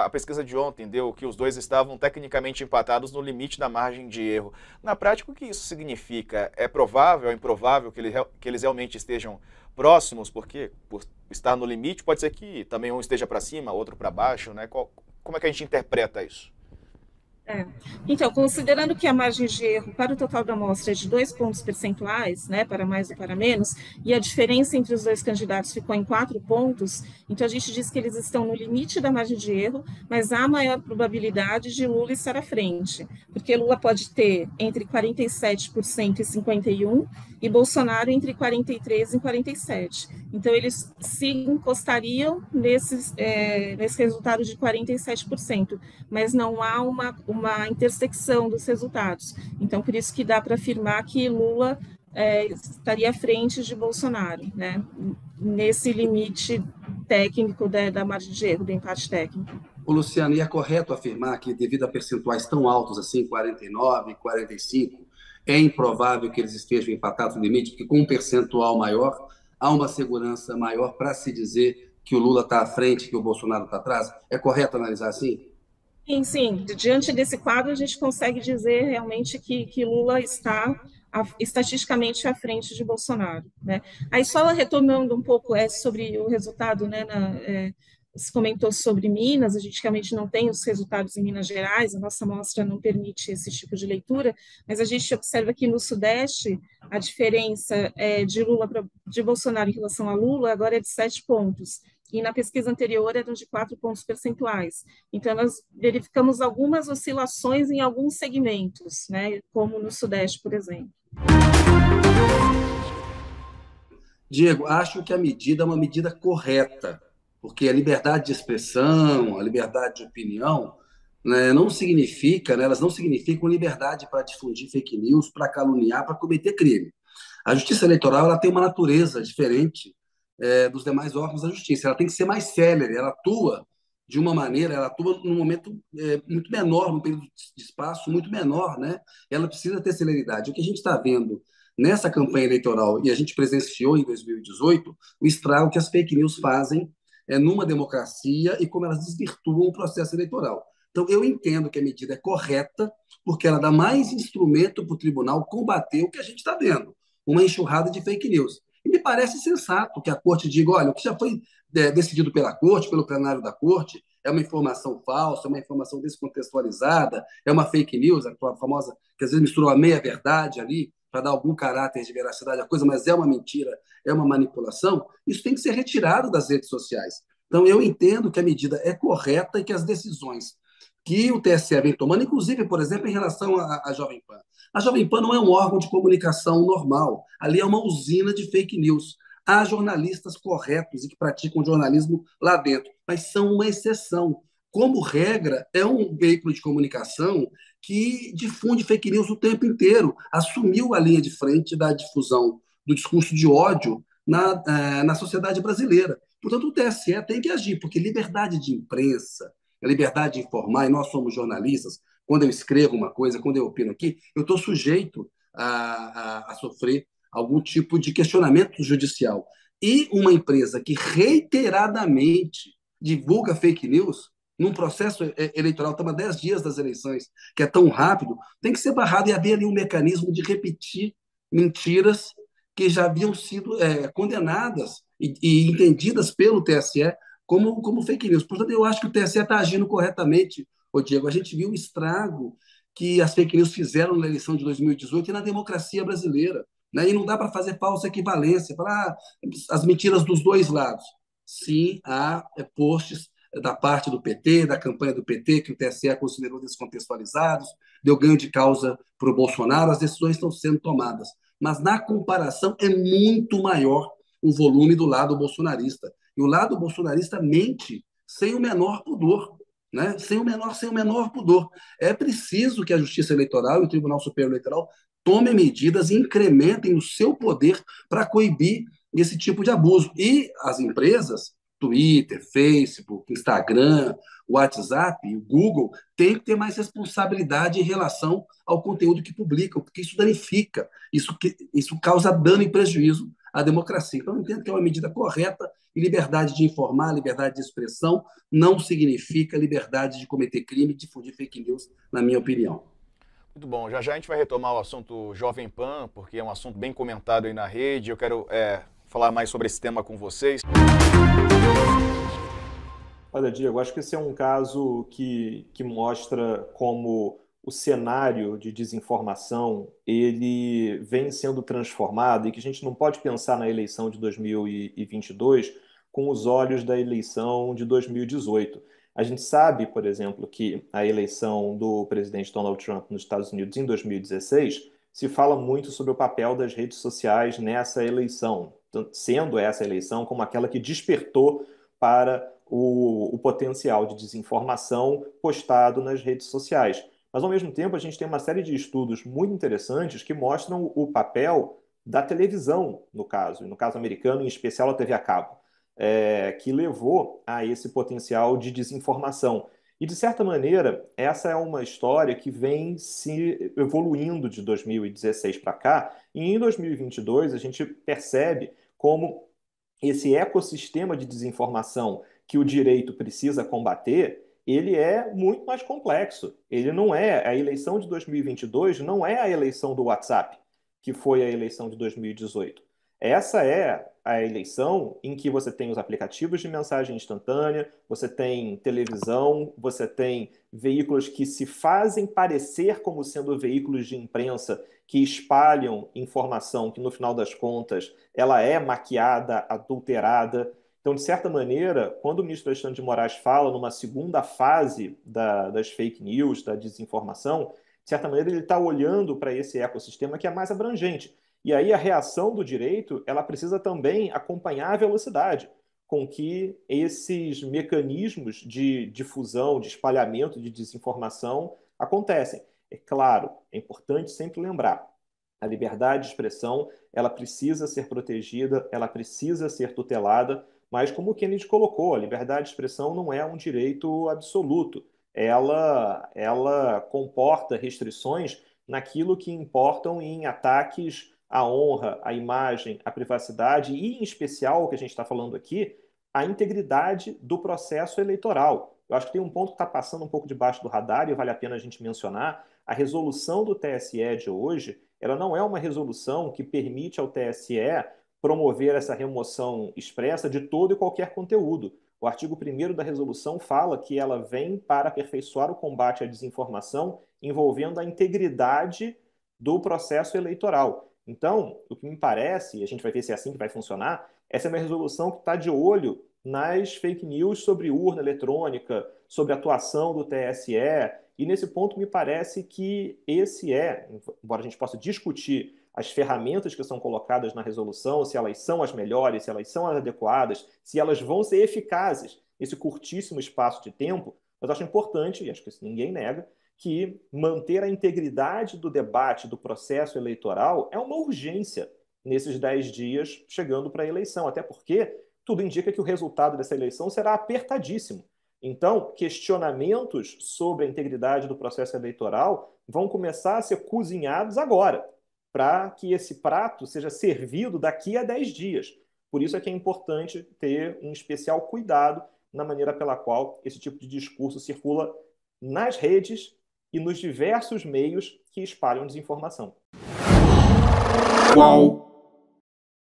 A pesquisa de ontem deu que os dois estavam tecnicamente empatados no limite da margem de erro. Na prática, o que isso significa? É provável, é improvável que eles realmente estejam próximos? Porque por estar no limite, pode ser que também um esteja para cima, outro para baixo, né? Como é que a gente interpreta isso? É. Então, considerando que a margem de erro para o total da amostra é de 2 pontos percentuais, né, para mais ou para menos, e a diferença entre os dois candidatos ficou em 4 pontos, então a gente diz que eles estão no limite da margem de erro, mas há maior probabilidade de Lula estar à frente, porque Lula pode ter entre 47% e 51%, e Bolsonaro entre 43% e 47%. Então, eles se encostariam nesse resultado de 47%, mas não há uma intersecção dos resultados. Então, por isso que dá para afirmar que Lula estaria à frente de Bolsonaro, né? Nesse limite técnico da margem de erro, do empate técnico. O Luciano, e é correto afirmar que, devido a percentuais tão altos assim, 49, 45, é improvável que eles estejam empatados no limite, porque com um percentual maior, há uma segurança maior para se dizer que o Lula está à frente, que o Bolsonaro está atrás? É correto analisar assim? Sim, sim. Diante desse quadro, a gente consegue dizer realmente que Lula está estatisticamente à frente de Bolsonaro, né? Aí só retomando um pouco sobre o resultado, né? Se comentou sobre Minas, a gente realmente não tem os resultados em Minas Gerais, a nossa amostra não permite esse tipo de leitura, mas a gente observa que no Sudeste a diferença de Bolsonaro em relação a Lula agora é de 7 pontos. E na pesquisa anterior eram de 4 pontos percentuais. Então, nós verificamos algumas oscilações em alguns segmentos, né, como no Sudeste, por exemplo. Diego, acho que a medida é uma medida correta, porque a liberdade de expressão, a liberdade de opinião, né, não significa, né, elas não significam liberdade para difundir fake news, para caluniar, para cometer crime. A justiça eleitoral ela tem uma natureza diferente dos demais órgãos da justiça. Ela tem que ser mais célere, ela atua de uma maneira, ela atua num momento muito menor, num período de espaço muito menor, né? Ela precisa ter celeridade. O que a gente está vendo nessa campanha eleitoral, e a gente presenciou em 2018, o estrago que as fake news fazem numa democracia e como elas desvirtuam o processo eleitoral. Então, eu entendo que a medida é correta, porque ela dá mais instrumento para o tribunal combater o que a gente está vendo, uma enxurrada de fake news. E me parece sensato que a corte diga, olha, o que já foi decidido pela corte, pelo plenário da corte, é uma informação falsa, é uma informação descontextualizada, é uma fake news, a famosa, que às vezes misturou a meia-verdade ali, para dar algum caráter de veracidade à coisa, mas é uma mentira, é uma manipulação, isso tem que ser retirado das redes sociais. Então, eu entendo que a medida é correta e que as decisões que o TSE vem tomando, inclusive, por exemplo, em relação à Jovem Pan. A Jovem Pan não é um órgão de comunicação normal, ali é uma usina de fake news. Há jornalistas corretos e que praticam jornalismo lá dentro, mas são uma exceção. Como regra, é um veículo de comunicação que difunde fake news o tempo inteiro, assumiu a linha de frente da difusão do discurso de ódio na sociedade brasileira. Portanto, o TSE tem que agir, porque liberdade de imprensa, a liberdade de informar, e nós somos jornalistas, quando eu escrevo uma coisa, quando eu opino aqui, eu estou sujeito a sofrer algum tipo de questionamento judicial. E uma empresa que reiteradamente divulga fake news, num processo eleitoral, estamos a 10 dias das eleições, que é tão rápido, tem que ser barrado e haver ali um mecanismo de repetir mentiras que já haviam sido condenadas e entendidas pelo TSE como fake news. Portanto, eu acho que o TSE está agindo corretamente, ô Diego. A gente viu o estrago que as fake news fizeram na eleição de 2018 e na democracia brasileira. Né? E não dá para fazer falsa equivalência, falar as mentiras dos dois lados. Sim, há posts da parte do PT, da campanha do PT, que o TSE considerou descontextualizados, deu ganho de causa para o Bolsonaro, as decisões estão sendo tomadas. Mas, na comparação, é muito maior o volume do lado bolsonarista. E o lado bolsonarista mente sem o menor pudor, né? Sem o menor pudor. É preciso que a Justiça Eleitoral e o Tribunal Superior Eleitoral tomem medidas e incrementem o seu poder para coibir esse tipo de abuso. E as empresas, Twitter, Facebook, Instagram, WhatsApp, Google, têm que ter mais responsabilidade em relação ao conteúdo que publicam, porque isso danifica, isso causa dano e prejuízo a democracia. Então, eu entendo que é uma medida correta e liberdade de informar, liberdade de expressão não significa liberdade de cometer crime e difundir fake news, na minha opinião. Muito bom. Já já a gente vai retomar o assunto Jovem Pan, porque é um assunto bem comentado aí na rede. Eu quero falar mais sobre esse tema com vocês. Olha, Diego, acho que esse é um caso que mostra como o cenário de desinformação ele vem sendo transformado e que a gente não pode pensar na eleição de 2022 com os olhos da eleição de 2018. A gente sabe, por exemplo, que a eleição do presidente Donald Trump nos Estados Unidos em 2016 se fala muito sobre o papel das redes sociais nessa eleição, sendo essa eleição como aquela que despertou para o potencial de desinformação postado nas redes sociais. Mas, ao mesmo tempo, a gente tem uma série de estudos muito interessantes que mostram o papel da televisão, no caso americano, em especial a TV a cabo, que levou a esse potencial de desinformação. E, de certa maneira, essa é uma história que vem se evoluindo de 2016 para cá, e em 2022 a gente percebe como esse ecossistema de desinformação que o direito precisa combater, ele é muito mais complexo. Ele não é, a eleição de 2022 não é a eleição do WhatsApp, que foi a eleição de 2018. Essa é a eleição em que você tem os aplicativos de mensagem instantânea, você tem televisão, você tem veículos que se fazem parecer como sendo veículos de imprensa que espalham informação que, no final das contas, ela é maquiada, adulterada. Então, de certa maneira, quando o ministro Alexandre de Moraes fala numa segunda fase das fake news, da desinformação, de certa maneira ele está olhando para esse ecossistema que é mais abrangente. E aí a reação do direito, ela precisa também acompanhar a velocidade com que esses mecanismos de difusão, de espalhamento de desinformação acontecem. É claro, é importante sempre lembrar, a liberdade de expressão, ela precisa ser protegida, ela precisa ser tutelada, mas como o Kennedy colocou, a liberdade de expressão não é um direito absoluto. Ela comporta restrições naquilo que importam em ataques à honra, à imagem, à privacidade e, em especial, o que a gente está falando aqui, a integridade do processo eleitoral. Eu acho que tem um ponto que está passando um pouco debaixo do radar e vale a pena a gente mencionar. A resolução do TSE de hoje, ela não é uma resolução que permite ao TSE promover essa remoção expressa de todo e qualquer conteúdo. O artigo 1º da resolução fala que ela vem para aperfeiçoar o combate à desinformação envolvendo a integridade do processo eleitoral. Então, o que me parece, e a gente vai ver se é assim que vai funcionar, essa é uma resolução que está de olho nas fake news sobre urna eletrônica, sobre a atuação do TSE, e nesse ponto me parece que embora a gente possa discutir as ferramentas que são colocadas na resolução, se elas são as melhores, se elas são as adequadas, se elas vão ser eficazes nesse curtíssimo espaço de tempo, mas acho importante, e acho que isso ninguém nega, que manter a integridade do debate, do processo eleitoral, é uma urgência nesses 10 dias chegando para a eleição, até porque tudo indica que o resultado dessa eleição será apertadíssimo. Então, questionamentos sobre a integridade do processo eleitoral vão começar a ser cozinhados agora, para que esse prato seja servido daqui a 10 dias. Por isso é que é importante ter um especial cuidado na maneira pela qual esse tipo de discurso circula nas redes e nos diversos meios que espalham desinformação. Qual